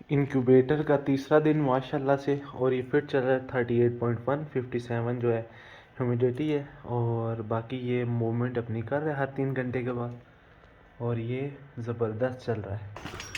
Incubator का तीसरा दिन माशाल्लाह से, और ये फिट चल रहा है 38.1 57 जो है ह्यूमिडिटी है। और बाकी ये मूवमेंट अपनी कर रहा है हर 3 घंटे के बाद, और ये ज़बरदस्त चल रहा है।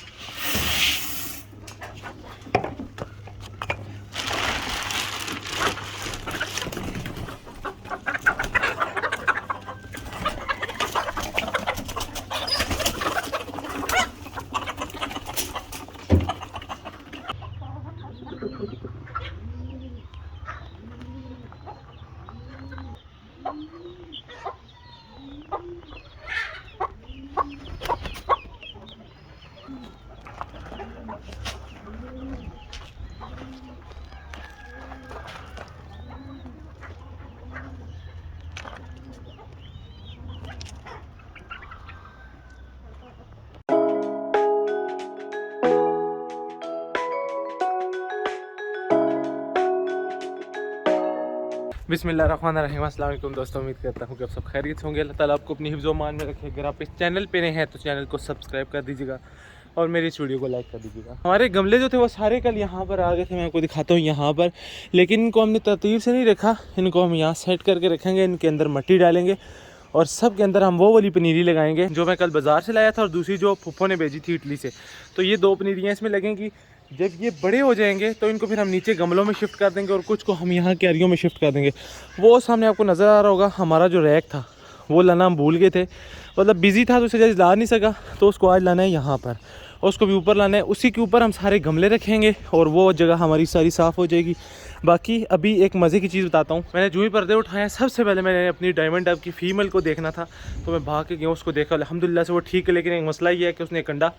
बिस्मिल्लाहिर्रहमानिर्रहीम। अस्सलाम वालेकुम दोस्तों, उम्मीद करता हूँ कि आप सब खैरियत होंगे। अल्लाह ताला आपको अपनी हिफ्ज़ व मान में रखे। अगर आप इस चैनल पे नए हैं तो चैनल को सब्सक्राइब कर दीजिएगा और मेरी इस वीडियो को लाइक कर दीजिएगा। हमारे गमले जो थे वो सारे कल यहाँ पर आ गए थे, मैं आपको दिखाता हूँ यहाँ पर, लेकिन इनको हमने तरतीब से नहीं रखा। इनको हम यहाँ सेट करके रखेंगे, इनके अंदर मिट्टी डालेंगे और सब के अंदर हम वो वाली पनीरी लगाएंगे जो मैं कल बाज़ार से लाया था और दूसरी जो फुफ्फो ने भेजी थी इटली से। तो ये 2 पनीरियाँ इसमें लगेंगी। जब ये बड़े हो जाएंगे तो इनको फिर हम नीचे गमलों में शिफ्ट कर देंगे और कुछ को हम यहाँ क्यारियों में शिफ्ट कर देंगे। वो सामने आपको नज़र आ रहा होगा, हमारा जो रैक था वो लाना हम भूल गए थे, मतलब बिज़ी था तो उसे जैसे ला नहीं सका, तो उसको आज लाना है यहाँ पर और उसको भी ऊपर लाना है। उसी के ऊपर हम सारे गमले रखेंगे और वो जगह हमारी सारी साफ़ हो जाएगी। बाकी अभी एक मज़े की चीज़ बताता हूँ। मैंने जो ही पर्दे उठाए, सबसे पहले मैंने अपनी डायमंड डब की फ़ीमेल को देखना था, तो मैं भाग के गया, उसको देखा, अल्हम्दुलिल्लाह से वो ठीक है। लेकिन एक मसला ये है कि उसने एक अंडा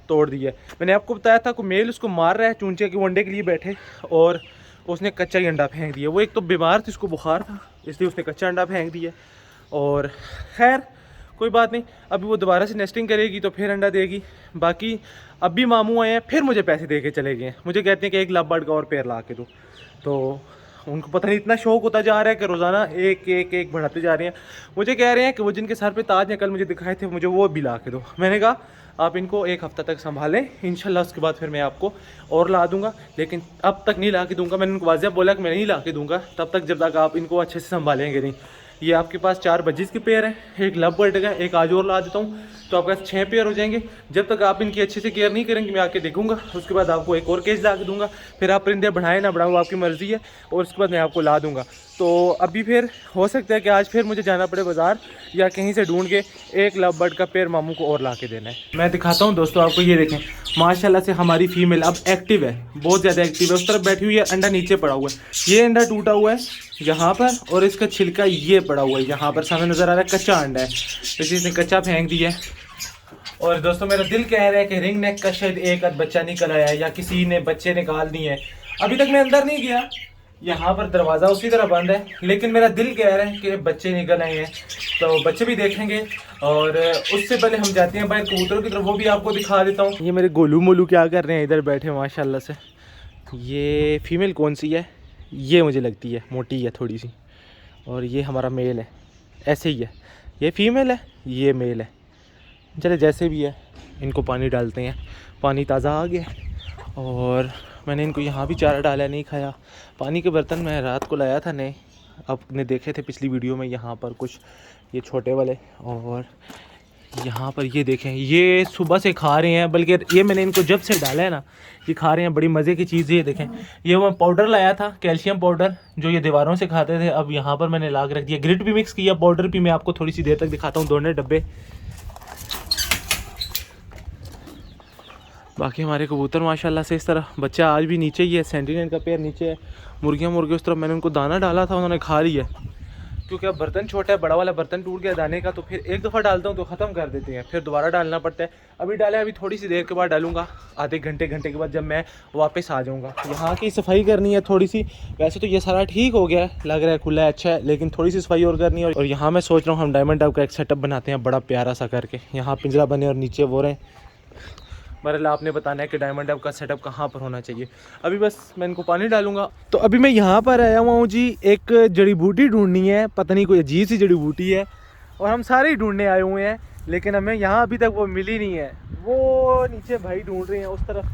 तोड़ दिया है। मैंने आपको बताया था कि मेल उसको मार रहा है चूंचे के अंडे के लिए बैठे, और उसने कच्चा ही अंडा फेंक दिया। वो एक तो बीमार थी, उसको बुखार था, इसलिए उसने कच्चा अंडा फेंक दिया। और खैर कोई बात नहीं, अभी वो दोबारा से नेस्टिंग करेगी तो फिर अंडा देगी। बाकी अभी मामू आए हैं, फिर मुझे पैसे दे के चले गए हैं। मुझे कहते हैं कि एक लव बर्ड का और पेड़ ला के दो, तो उनको पता नहीं इतना शौक होता जा रहा है कि रोज़ाना एक एक एक बढ़ाते जा रहे हैं। मुझे कह रहे हैं कि वो जिनके सर पे ताज हैं कल मुझे दिखाए थे, मुझे वो भी ला के दो। मैंने कहा आप इनको एक हफ़्ता तक संभालें, इंशाल्लाह उसके बाद फिर मैं आपको और ला दूंगा, लेकिन अब तक नहीं ला के दूंगा। मैंने उनको वाज़िया बोला कि मैं नहीं ला के दूंगा तब तक जब तक आप इनको अच्छे से संभालेंगे नहीं। ये आपके पास 4 बजीज़ के पेयर हैं, एक लव बर्ड का, एक आज और ला देता हूँ, तो आपके पास 6 पेयर हो जाएंगे। जब तक आप इनकी अच्छे से केयर नहीं करेंगे मैं आके देखूंगा, उसके बाद आपको एक और केज ला के दूंगा। फिर आप परिंदे बढ़ाएं ना बढ़ाऊँ आपकी मर्ज़ी है, और उसके बाद मैं आपको ला दूंगा। तो अभी फिर हो सकता है कि आज फिर मुझे जाना पड़े बाज़ार या कहीं से ढूंढ के एक लव बर्ड का पेयर मामू को और ला के देना है। मैं दिखाता हूँ दोस्तों आपको, ये देखें माशाल्लाह से हमारी फीमेल अब एक्टिव है, बहुत ज़्यादा एक्टिव है। उस तरफ बैठी हुई है, अंडा नीचे पड़ा हुआ है, ये अंडा टूटा हुआ है यहाँ पर, और इसका छिलका ये पड़ा हुआ है यहाँ पर, सामने नज़र आ रहा है कच्चा अंडा है, इसी इसने कच्चा फेंक दिया है। और दोस्तों मेरा दिल कह रहा है कि रिंग नेक का शायद एक आध बच्चा निकल आया है या किसी ने बच्चे निकाल दिए हैं। अभी तक मैं अंदर नहीं गया, यहाँ पर दरवाज़ा उसी तरह बंद है, लेकिन मेरा दिल कह रहा है कि बच्चे निकल आए हैं, तो बच्चे भी देखेंगे। और उससे पहले हम जाते हैं भाई कबूतरों की तरफ, वो भी आपको दिखा देता हूँ। ये मेरे गोलू मोलू क्या कर रहे हैं इधर बैठे माशाल्लाह से। ये फीमेल कौन सी है, ये मुझे लगती है मोटी है थोड़ी सी, और ये हमारा मेल है, ऐसे ही है, ये फीमेल है ये मेल है। चले जैसे भी है, इनको पानी डालते हैं। पानी ताज़ा आ गया, और मैंने इनको यहाँ भी चारा डाला, नहीं खाया। पानी के बर्तन मैं रात को लाया था नए, आपने देखे थे पिछली वीडियो में, यहाँ पर कुछ ये छोटे वाले, और यहाँ पर ये देखें ये सुबह से खा रहे हैं, बल्कि ये मैंने इनको जब से डाला है ना ये खा रहे हैं, बड़ी मज़े की चीज़। ये देखें, ये मैं पाउडर लाया था कैल्शियम पाउडर, जो ये दीवारों से खाते थे, अब यहाँ पर मैंने ला के रख दिया। ग्रिट भी मिक्स किया, पाउडर भी मैं आपको थोड़ी सी देर तक दिखाता हूँ, दोनों डब्बे। बाकी हमारे कबूतर माशाल्लाह से इस तरह, बच्चा आज भी नीचे ही है, सेंटीनेल का पेयर नीचे है। मुर्गियाँ मुर्गे उस तरफ मैंने उनको दाना डाला था, उन्होंने खा लिया, क्योंकि अब बर्तन छोटा है, बड़ा वाला बर्तन टूट गया दाने का, तो फिर एक दफ़ा डालता हूँ तो ख़त्म कर देते हैं, फिर दोबारा डालना पड़ता है। अभी डाला, अभी थोड़ी सी देर के बाद डालूंगा, आधे घंटे के बाद जब मैं वापस आ जाऊँगा। यहाँ की सफाई करनी है थोड़ी सी, वैसे तो ये सारा ठीक हो गया है, लग रहा है खुला है, अच्छा है, लेकिन थोड़ी सी सफाई और करनी है। और यहाँ मैं सोच रहा हूँ हम डायमंड डब का एक सेटअप बनाते हैं बड़ा प्यारा सा करके, यहाँ पिंजरा बने और नीचे वो रहें। बहरहाल आपने बताना है कि डायमंड डब का सेटअप कहाँ पर होना चाहिए। अभी बस मैं इनको पानी डालूंगा। तो अभी मैं यहाँ पर आया हुआ हूँ जी, एक जड़ी बूटी ढूंढनी है, पता नहीं कोई अजीब सी जड़ी बूटी है, और हम सारे ही ढूंढने आए हुए हैं, लेकिन हमें यहाँ अभी तक वो मिली नहीं है। वो नीचे भाई ढूंढ रहे हैं उस तरफ,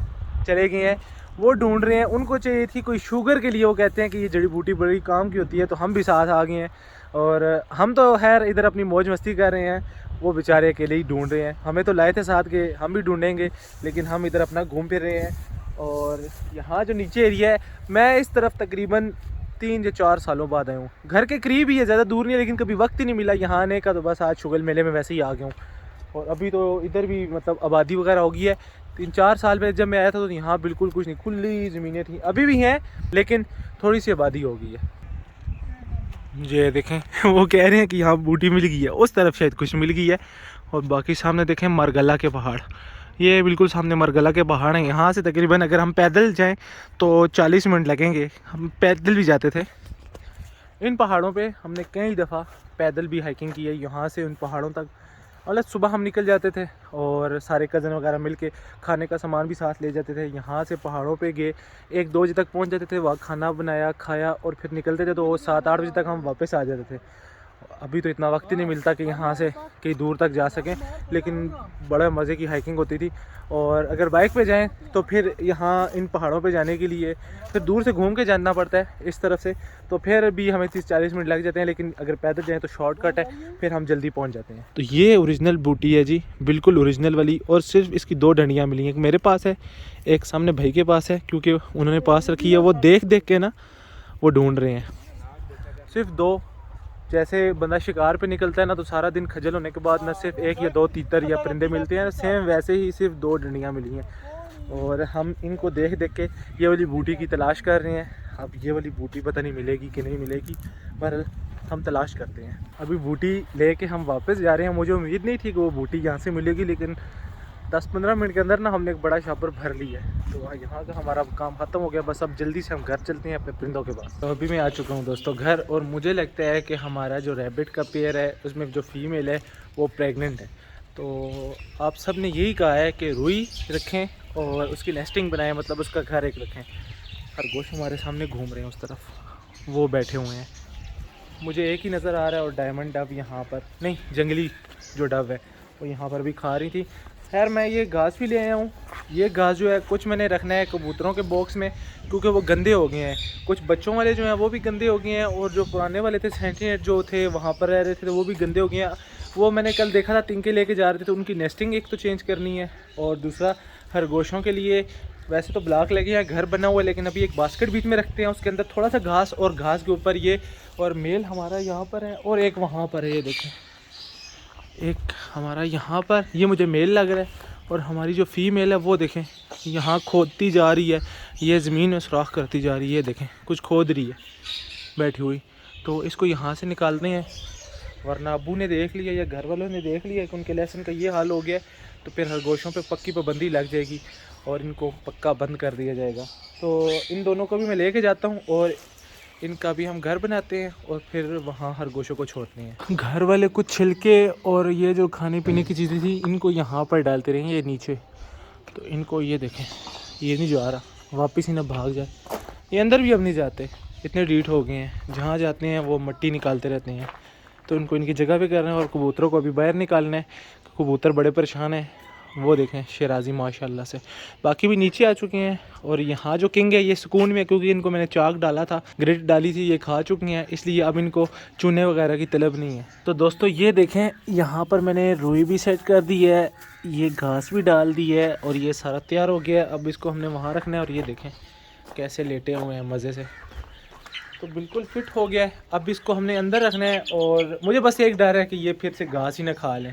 चले गए हैं, वो ढूंढ रहे हैं। उनको चाहिए थी कोई शुगर के लिए, वो कहते हैं कि ये जड़ी बूटी बड़ी काम की होती है, तो हम भी साथ आ गए हैं। और हम तो खैर इधर अपनी मौज मस्ती कर रहे हैं, वो बेचारे अकेले ही ढूंढ रहे हैं। हमें तो लाए थे साथ के, हम भी ढूंढेंगे, लेकिन हम इधर अपना घूम फिर रहे हैं। और यहाँ जो नीचे एरिया है, मैं इस तरफ तकरीबन 3 या 4 सालों बाद आया हूँ। घर के करीब ही है, ज़्यादा दूर नहीं है, लेकिन कभी वक्त ही नहीं मिला यहाँ आने का, तो बस आज शुगल मेले में वैसे ही आ गया हूँ। और अभी तो इधर भी मतलब आबादी वगैरह हो गई है। 3-4 साल पहले जब मैं आया था तो यहाँ बिल्कुल कुछ नहीं, खुली ज़मीनें थी, अभी भी हैं लेकिन थोड़ी सी आबादी हो गई है। ये देखें वो कह रहे हैं कि यहाँ बूटी मिल गई है, उस तरफ शायद कुछ मिल गई है। और बाकी सामने देखें मरगला के पहाड़, ये बिल्कुल सामने मरगला के पहाड़ हैं। यहाँ से तकरीबन अगर हम पैदल जाएं तो 40 मिनट लगेंगे। हम पैदल भी जाते थे इन पहाड़ों पे, हमने कई दफ़ा पैदल भी हाइकिंग की है यहाँ से उन पहाड़ों तक। मतलब सुबह हम निकल जाते थे और सारे कज़न वगैरह मिल के खाने का सामान भी साथ ले जाते थे। यहाँ से पहाड़ों पे गए, 1-2 बजे तक पहुँच जाते थे, वहाँ खाना बनाया खाया और फिर निकलते थे, तो 7-8 बजे तक हम वापस आ जाते थे। अभी तो इतना वक्त ही नहीं मिलता कि यहाँ से कहीं दूर तक जा सकें, लेकिन बड़ा मज़े की हाइकिंग होती थी। और अगर बाइक पे जाएं तो फिर यहाँ इन पहाड़ों पे जाने के लिए फिर दूर से घूम के जाना पड़ता है इस तरफ से, तो फिर भी हमें 30-40 मिनट लग जाते हैं। लेकिन अगर पैदल जाएं तो शॉर्टकट है, फिर हम जल्दी पहुँच जाते हैं। तो ये ओरिजिनल बूटी है जी, बिल्कुल ओरिजिनल वाली। और सिर्फ इसकी 2 डंडियाँ मिली हैं, एक मेरे पास है, एक सामने भाई के पास है, क्योंकि उन्होंने पास रखी है। वो देख देख के ना वो ढूंढ रहे हैं, सिर्फ 2। जैसे बंदा शिकार पे निकलता है ना, तो सारा दिन खजल होने के बाद ना सिर्फ 1 या 2 तीतर या परिंदे मिलते हैं, सेम वैसे ही सिर्फ 2 डंडियाँ मिली हैं। और हम इनको देख देख के ये वाली बूटी की तलाश कर रहे हैं। अब ये वाली बूटी पता नहीं मिलेगी कि नहीं मिलेगी, पर हम तलाश करते हैं। अभी बूटी लेके हम वापस जा रहे हैं। मुझे उम्मीद नहीं थी कि वो बूटी यहाँ से मिलेगी, लेकिन 10-15 मिनट के अंदर ना हमने एक बड़ा शापर भर लिया है। तो यहाँ का हमारा काम ख़त्म हो गया, बस अब जल्दी से हम घर चलते हैं अपने परिंदों के पास। तो अभी मैं आ चुका हूँ दोस्तों घर, और मुझे लगता है कि हमारा जो रैबिट का पेयर है उसमें जो फीमेल है वो प्रेग्नेंट है। तो आप सब ने यही कहा है कि रुई रखें और उसकी नेस्टिंग बनाएं, मतलब उसका घर एक रखें। खरगोश हमारे सामने घूम रहे हैं उस तरफ, वो बैठे हुए हैं, मुझे एक ही नज़र आ रहा है। और डायमंड डव यहाँ पर नहीं, जंगली जो डव है वो यहाँ पर भी खा रही थी। खैर मैं ये घास भी ले आया हूँ। ये घास जो है कुछ मैंने रखना है कबूतरों के बॉक्स में, क्योंकि वो गंदे हो गए हैं। कुछ बच्चों वाले जो हैं वो भी गंदे हो गए हैं, और जो पुराने वाले थे सेंटीनेट जो थे वहाँ पर रह रहे थे, तो वो भी गंदे हो गए हैं। वो मैंने कल देखा था, तिनके लेके जा रहे थे, तो उनकी नेस्टिंग एक तो चेंज करनी है, और दूसरा खरगोशों के लिए वैसे तो ब्लॉक लगे हैं, घर बना हुआ है, लेकिन अभी एक बास्केट बीच में रखते हैं, उसके अंदर थोड़ा सा घास, और घास के ऊपर ये। और मेल हमारा यहाँ पर है और एक वहाँ पर है, ये देखें, एक हमारा यहाँ पर, ये मुझे मेल लग रहा है। और हमारी जो फीमेल है वो देखें यहाँ खोदती जा रही है, ये ज़मीन में सुराख करती जा रही है, देखें कुछ खोद रही है बैठी हुई। तो इसको यहाँ से निकालते हैं, वरना अबू ने देख लिया या घर वालों ने देख लिया कि उनके लेसन का ये हाल हो गया, तो फिर खरगोशों पे पक्की पाबंदी लग जाएगी और इनको पक्का बंद कर दिया जाएगा। तो इन दोनों को भी मैं लेके जाता हूँ, और इनका भी हम घर बनाते हैं, और फिर वहाँ खरगोशों को छोड़ते हैं। घर वाले कुछ छिलके और ये जो खाने पीने की चीज़ें थी इनको यहाँ पर डालते रहेंगे, ये नीचे। तो इनको ये देखें, ये नहीं जा रहा, वापस ही ना भाग जाए। ये अंदर भी अब नहीं जाते, इतने डीठ हो गए हैं, जहाँ जाते हैं वो मिट्टी निकालते रहते हैं। तो इनको इनकी जगह पे कर रहे हैं, और कबूतरों को अभी बाहर निकालना है। कबूतर बड़े परेशान हैं, वो देखें शेराजी माशाल्लाह से। बाकी भी नीचे आ चुके हैं, और यहाँ जो किंग है ये सुकून में, क्योंकि इनको मैंने चाक डाला था, ग्रिट डाली थी, ये खा चुकी हैं, इसलिए अब इनको चूने वगैरह की तलब नहीं है। तो दोस्तों ये देखें, यहाँ पर मैंने रुई भी सेट कर दी है, ये घास भी डाल दी है, और ये सारा तैयार हो गया है। अब इसको हमने वहाँ रखना है, और ये देखें कैसे लेटे हुए हैं मज़े से, तो बिल्कुल फिट हो गया है। अब इसको हमने अंदर रखना है, और मुझे बस एक डर है कि ये फिर से घास ही ना खा लें।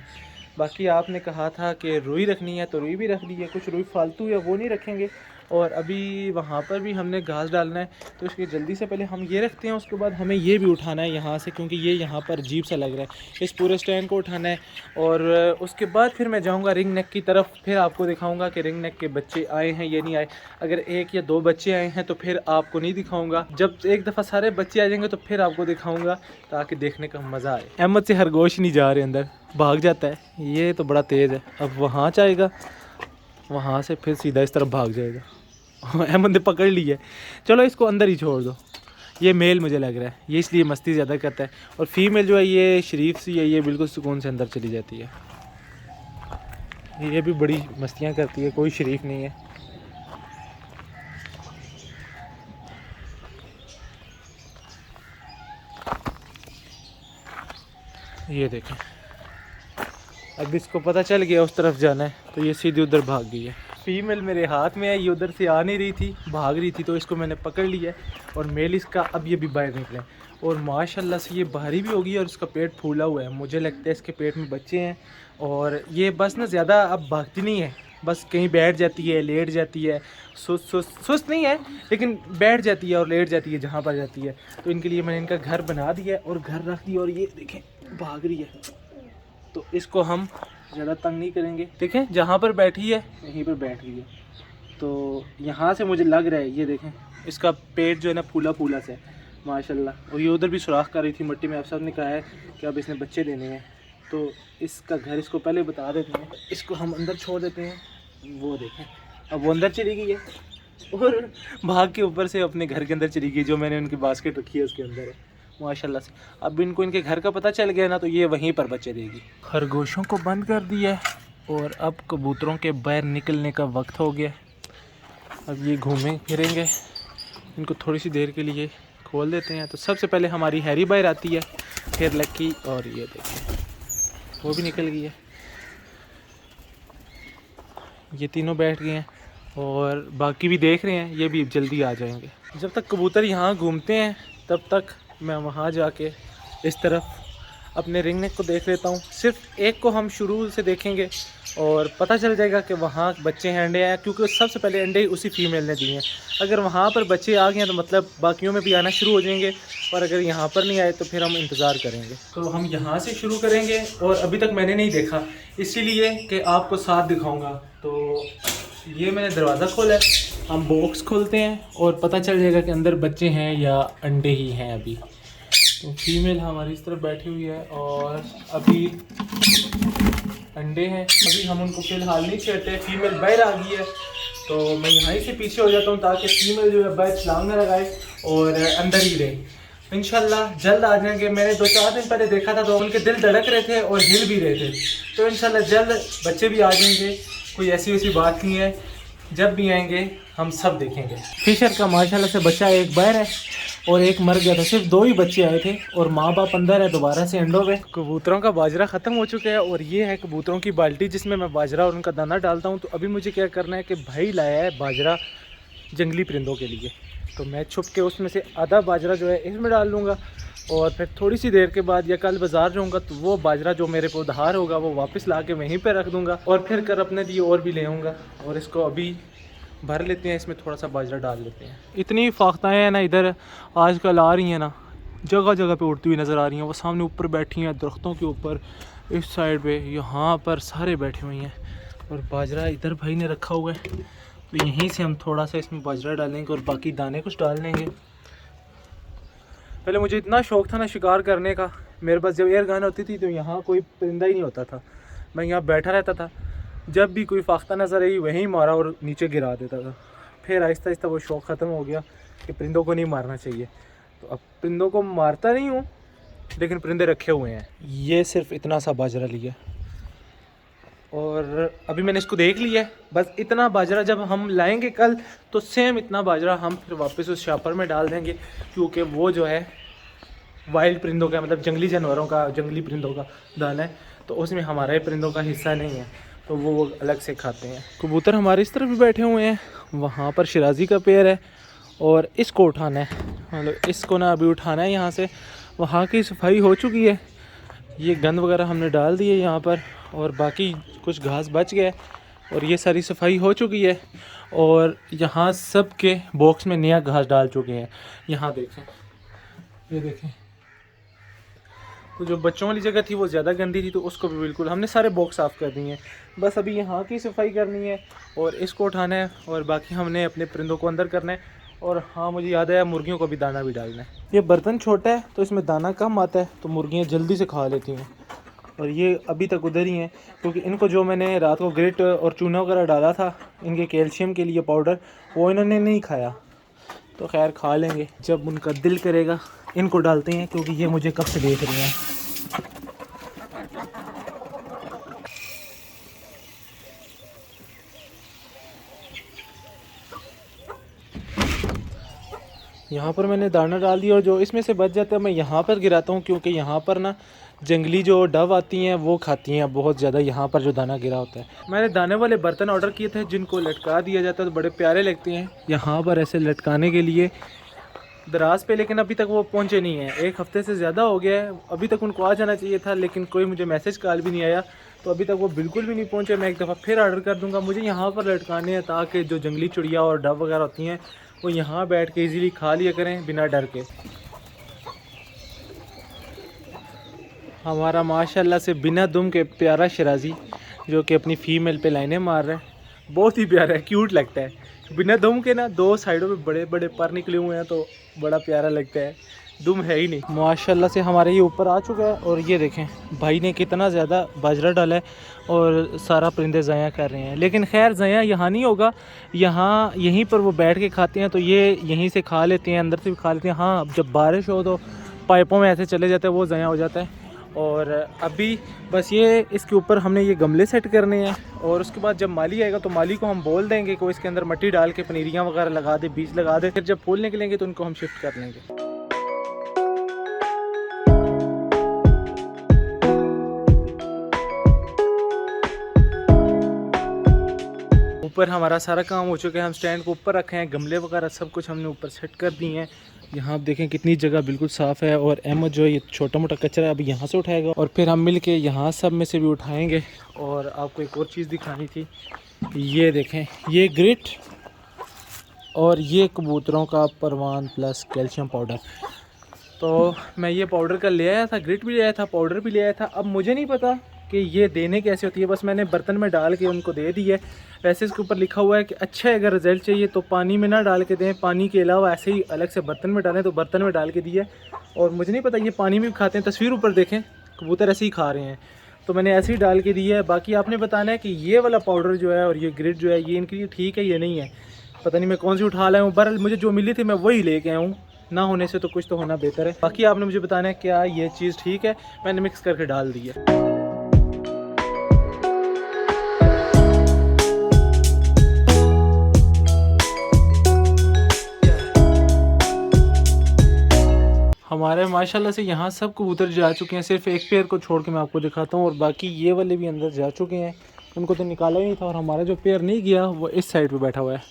बाकी आपने कहा था कि रुई रखनी है तो रुई भी रख ली है, कुछ रुई फालतू है वो नहीं रखेंगे। और अभी वहाँ पर भी हमने घास डालना है, तो इसके जल्दी से पहले हम ये रखते हैं, उसके बाद हमें ये भी उठाना है यहाँ से, क्योंकि ये यहाँ पर अजीब सा लग रहा है। इस पूरे स्टैंड को उठाना है, और उसके बाद फिर मैं जाऊँगा रिंग नेक की तरफ, फिर आपको दिखाऊँगा कि रिंग नेक के बच्चे आए हैं ये नहीं आए। अगर 1 या 2 बच्चे आए हैं तो फिर आपको नहीं दिखाऊँगा, जब एक दफ़ा सारे बच्चे आ जाएंगे तो फिर आपको दिखाऊँगा, ताकि देखने का मज़ा आए। अहमद से खरगोश नहीं जा रहे अंदर, भाग जाता है, ये तो बड़ा तेज़ है। अब वहाँ जाएगा, वहाँ से फिर सीधा इस तरफ भाग जाएगा। अहमद ने पकड़ ली है, चलो इसको अंदर ही छोड़ दो। ये मेल मुझे लग रहा है, ये इसलिए मस्ती ज़्यादा करता है, और फीमेल जो है ये शरीफ सी है, ये बिल्कुल सुकून से अंदर चली जाती है। ये भी बड़ी मस्तियाँ करती है, कोई शरीफ नहीं है। ये देखें, अब इसको पता चल गया उस तरफ जाना है तो ये सीधी उधर भाग गई है। फीमेल मेरे हाथ में है, ये उधर से आ नहीं रही थी, भाग रही थी, तो इसको मैंने पकड़ लिया है। और मेल इसका अब ये भी बाहर निकले और माशाल्लाह से ये बाहरी भी होगी और इसका पेट फूला हुआ है। मुझे लगता है इसके पेट में बच्चे हैं और ये बस ना ज़्यादा अब भागती नहीं है, बस कहीं बैठ जाती है, लेट जाती है, सुस्त नहीं है लेकिन बैठ जाती है और लेट जाती है जहाँ पर जाती है। तो इनके लिए मैंने इनका घर बना दिया है और घर रख दिया और ये देखें भाग रही है। तो इसको हम ज़्यादा तंग नहीं करेंगे। देखें जहाँ पर बैठी है यहीं पर बैठ गई है, तो यहाँ से मुझे लग रहा है ये देखें इसका पेट जो है ना फूला फूला से माशाल्लाह। और ये उधर भी सुराख कर रही थी मिट्टी में। अफसर ने कहा है कि अब इसने बच्चे देने हैं, तो इसका घर इसको पहले बता देते हैं। इसको हम अंदर छोड़ देते हैं। वो देखें अब वो अंदर चली गई है और भाग के ऊपर से अपने घर के अंदर चली गई, जो मैंने उनकी बास्केट रखी है उसके अंदर है माशाल्लाह से। अब इनको इनके घर का पता चल गया ना तो ये वहीं पर बच्चे देगी। खरगोशों को बंद कर दिया है और अब कबूतरों के बाहर निकलने का वक्त हो गया। अब ये घूमें फिरेंगे, इनको थोड़ी सी देर के लिए खोल देते हैं। तो सबसे पहले हमारी हैरी बाहर आती है, फिर लक्की, और ये देखें वो भी निकल गई है। ये तीनों बैठ गए हैं और बाकी भी देख रहे हैं, ये भी जल्दी आ जाएंगे। जब तक कबूतर यहाँ घूमते हैं तब तक मैं वहाँ जाके इस तरफ अपने रिंग नेक को देख लेता हूँ। सिर्फ एक को हम शुरू से देखेंगे और पता चल जाएगा कि वहाँ बच्चे हैं, अंडे हैं, क्योंकि सबसे पहले अंडे उसी फीमेल ने दिए हैं। अगर वहाँ पर बच्चे आ गए हैं तो मतलब बाकियों में भी आना शुरू हो जाएंगे, और अगर यहाँ पर नहीं आए तो फिर हम इंतज़ार करेंगे। तो हम यहाँ से शुरू करेंगे और अभी तक मैंने नहीं देखा इसीलिए कि आपको साथ दिखाऊँगा। तो ये मैंने दरवाज़ा खोला है, हम बॉक्स खोलते हैं और पता चल जाएगा कि अंदर बच्चे हैं या अंडे ही हैं। अभी तो फीमेल हमारी इस तरफ बैठी हुई है और अभी अंडे हैं। अभी हम उनको फ़िलहाल नहीं छेड़ते, फीमेल बाहर आ गई है तो मैं यहाँ से पीछे हो जाता हूँ ताकि फीमेल जो है बाहर छलांग न लगाए और अंदर ही रहे। इंशाल्लाह जल्द आ जाएंगे। मैंने 2-4 दिन पहले देखा था तो उनके दिल धड़क रहे थे और हिल भी रहे थे, तो इंशाल्लाह जल्द बच्चे भी आ जाएंगे। कोई ऐसी वैसी बात नहीं है, जब भी आएंगे हम सब देखेंगे। फिशर का माशाल्लाह से बच्चा एक बाहर है और एक मर गया था, सिर्फ 2 ही बच्चे आए थे और माँ बाप अंदर है दोबारा से अंडों पे। कबूतरों का बाजरा ख़त्म हो चुका है और ये है कबूतरों की बाल्टी जिसमें मैं बाजरा और उनका दाना डालता हूँ। तो अभी मुझे क्या करना है कि भाई लाया है बाजरा जंगली परिंदों के लिए, तो मैं छुप के उसमें से आधा बाजरा जो है इसमें डाल लूँगा और फिर थोड़ी सी देर के बाद या कल बाज़ार जाऊँगा तो वो बाजरा जो मेरे पे उधार होगा वो वापस ला के वहीं पर रख दूँगा और फिर कर अपने लिए और भी ले आऊँगा। और इसको अभी भर लेते हैं, इसमें थोड़ा सा बाजरा डाल लेते हैं। इतनी फाख्ताएँ हैं ना इधर आजकल आ रही हैं ना, जगह जगह पे उड़ती हुई नज़र आ रही हैं। वो सामने ऊपर बैठी हैं दरख्तों के ऊपर, इस साइड पे, यहाँ पर सारे बैठे हुए हैं और बाजरा इधर भाई ने रखा हुआ है। तो यहीं से हम थोड़ा सा इसमें बाजरा डालेंगे और बाकी दाने कुछ डाल लेंगे। पहले मुझे इतना शौक़ था ना शिकार करने का, मेरे पास जब एयर गन होती थी तो यहाँ कोई परिंदा ही नहीं होता था, मैं यहाँ बैठा रहता था, जब भी कोई फाख्ता नज़र आई वहीं मारा और नीचे गिरा देता था। फिर आहिस्ता आहिस्ता वो शौक़ ख़त्म हो गया कि परिंदों को नहीं मारना चाहिए, तो अब परिंदों को मारता नहीं हूँ लेकिन परिंदे रखे हुए हैं। ये सिर्फ इतना सा बाजरा लिया और अभी मैंने इसको देख लिया है। बस इतना बाजरा जब हम लाएंगे कल तो सेम इतना बाजरा हम फिर वापस उस शापर में डाल देंगे, क्योंकि वो जो है वाइल्ड परिंदों का मतलब जंगली जानवरों का, जंगली परिंदों का दाना है, तो उसमें हमारे परिंदों का हिस्सा नहीं है, तो वो अलग से खाते हैं। कबूतर हमारे इस तरफ भी बैठे हुए हैं, वहाँ पर शिराजी का पेड़ है और इसको उठाना है, मतलब इसको ना अभी उठाना है यहाँ से। वहाँ की सफाई हो चुकी है, ये गंद वगैरह हमने डाल दी है यहाँ पर और बाकी कुछ घास बच गया है और ये सारी सफाई हो चुकी है। और यहाँ सब के बॉक्स में नया घास डाल चुके हैं। यहाँ देखें, ये देखें, तो जो बच्चों वाली जगह थी वो ज़्यादा गंदी थी तो उसको भी बिल्कुल हमने सारे बॉक्स साफ़ कर दिए हैं। बस अभी यहाँ की सफाई करनी है और इसको उठाना है और बाकी हमने अपने परिंदों को अंदर करना है। और हाँ, मुझे याद आया मुर्गियों को भी दाना भी डालना है। ये बर्तन छोटा है तो इसमें दाना कम आता है तो मुर्गियाँ जल्दी से खा लेती हैं और ये अभी तक उधर ही हैं, क्योंकि इनको जो मैंने रात को ग्रेट और चूना वगैरह डाला था इनके कैल्शियम के लिए पाउडर, वो इन्होंने नहीं खाया। तो खैर खा लेंगे, जब उनका दिल करेगा इनको डालते हैं, क्योंकि ये मुझे कब से देख रही हैं। यहाँ पर मैंने दाना डाल दिया और जो इसमें से बच जाता है मैं यहाँ पर गिराता हूँ, क्योंकि यहाँ पर ना जंगली जो डव आती हैं वो खाती हैं बहुत ज़्यादा यहाँ पर जो दाना गिरा होता है। मैंने दाने वाले बर्तन ऑर्डर किए थे जिनको लटका दिया जाता है, तो बड़े प्यारे लगते हैं यहाँ पर ऐसे लटकाने के लिए दराज पे, लेकिन अभी तक वो पहुँचे नहीं हैं। 1 हफ़्ते से ज़्यादा हो गया है, अभी तक उनको आ जाना चाहिए था, लेकिन कोई मुझे मैसेज कॉल भी नहीं आया, तो अभी तक वो बिल्कुल भी नहीं पहुँचे। मैं एक दफ़ा फिर ऑर्डर कर दूँगा। मुझे यहाँ पर लटकाने हैं ताकि जो जंगली चिड़िया और डव वगैरह होती हैं वो यहाँ बैठ के इजीली खा लिया करें बिना डर के। हमारा माशाल्लाह से बिना दुम के प्यारा शराजी जो कि अपनी फ़ीमेल पे लाइनें मार रहा है, बहुत ही प्यारा है, क्यूट लगता है। बिना दुम के ना 2 साइडों पे बड़े बड़े पर निकले हुए हैं तो बड़ा प्यारा लगता है, दुम है ही नहीं। माशाल्लाह से हमारे ये ऊपर आ चुका है और ये देखें भाई ने कितना ज़्यादा बाजरा डाला है और सारा परिंदे ज़ाया कर रहे हैं। लेकिन खैर ज़ाया यहाँ नहीं होगा, यहाँ यहीं पर वो बैठ के खाते हैं, तो ये यहीं से खा लेते हैं, अंदर से भी खा लेते हैं। हाँ, जब बारिश हो तो पाइपों में ऐसे चले जाते हैं, वो ज़ाया हो जाता है। और अभी बस ये इसके ऊपर हमने ये गमले सेट करने हैं और उसके बाद जब माली आएगा तो माली को हम बोल देंगे कि वो इसके अंदर मिट्टी डाल के पनीरियाँ वगैरह लगा दे, बीज लगा दे। फिर जब फूल निकलेंगे तो उनको हम शिफ्ट कर लेंगे। ऊपर हमारा सारा काम हो चुका है, हम स्टैंड को ऊपर रखे हैं, गमले वगैरह सब कुछ हमने ऊपर सेट कर दिए हैं। यहाँ आप देखें कितनी जगह बिल्कुल साफ़ है और अहमद जो है ये छोटा मोटा कचरा अभी यहाँ से उठाएगा और फिर हम मिल के यहाँ सब में से भी उठाएंगे। और आपको एक और चीज़ दिखानी थी, ये देखें ये ग्रिट और ये कबूतरों का परवान प्लस कैल्शियम पाउडर। तो मैं ये पाउडर का ले आया था, ग्रिट भी ले आया था, पाउडर भी ले आया था। अब मुझे नहीं पता कि ये देने कैसे होती है, बस मैंने बर्तन में डाल के उनको दे दी है। वैसे इसके ऊपर लिखा हुआ है कि अच्छा है, अगर रिज़ल्ट चाहिए तो पानी में ना डाल के दें, पानी के अलावा ऐसे ही अलग से बर्तन में डालें, तो बर्तन में डाल के दिया। और मुझे नहीं पता ये पानी में भी खाते हैं, तस्वीर ऊपर देखें कबूतर ऐसे ही खा रहे हैं, तो मैंने ऐसे ही डाल के दिया है। बाकी आपने बताना है कि ये वाला पाउडर जो है और ये ग्रिड जो है ये इनके लिए ठीक है या नहीं है। पता नहीं मैं कौन सी उठा लाया हूँ, बहरहाल मुझे जो मिली थी मैं वही लेके आया हूँ, ना होने से तो कुछ तो होना बेहतर है। बाकी आपने मुझे बताना है क्या ये चीज़ ठीक है, मैंने मिक्स करके डाल दी है। हमारे माशाल्लाह से यहाँ सब कबूतर जा चुके हैं, सिर्फ एक पेयर को छोड़ के मैं आपको दिखाता हूँ, और बाकी ये वाले भी अंदर जा चुके हैं, उनको तो निकाला ही नहीं था। और हमारा जो पेयर नहीं गया वो इस साइड पे बैठा हुआ है।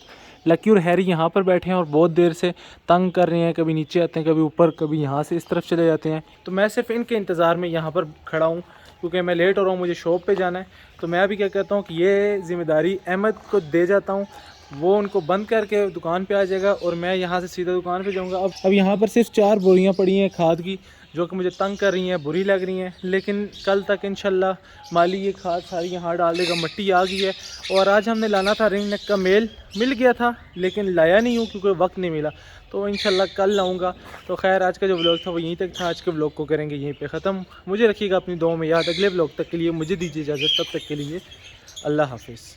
लकी और हैरी यहाँ पर बैठे हैं और बहुत देर से तंग कर रहे हैं, कभी नीचे आते हैं, कभी ऊपर, कभी यहाँ से इस तरफ चले जाते हैं। तो मैं सिर्फ इनके इंतज़ार में यहाँ पर खड़ा हूँ क्योंकि मैं लेट हो रहा हूँ, मुझे शॉप पे जाना है। तो मैं अभी क्या कहता हूँ कि ये ज़िम्मेदारी अहमद को दे जाता हूँ, वो उनको बंद करके दुकान पे आ जाएगा और मैं यहाँ से सीधा दुकान पे जाऊँगा। अब यहाँ पर सिर्फ 4 बोरियाँ पड़ी हैं खाद की, जो कि मुझे तंग कर रही हैं, बुरी लग रही हैं, लेकिन कल तक इंशाल्लाह माली ये खाद सारी यहाँ डाल देगा। मिट्टी आ गई है और आज हमने लाना था रिंग नेक का मेल, मिल गया था लेकिन लाया नहीं हूँ क्योंकि वक्त नहीं मिला, तो इंशाल्लाह कल लाऊंगा। तो खैर आज का जो व्लॉग था वो यहीं तक था, आज के व्लॉग को करेंगे यहीं पे ख़त्म। मुझे रखिएगा अपनी दुआओं में याद। अगले व्लॉग तक के लिए मुझे दीजिए इजाज़त, तब तक के लिए अल्लाह हाफिज़।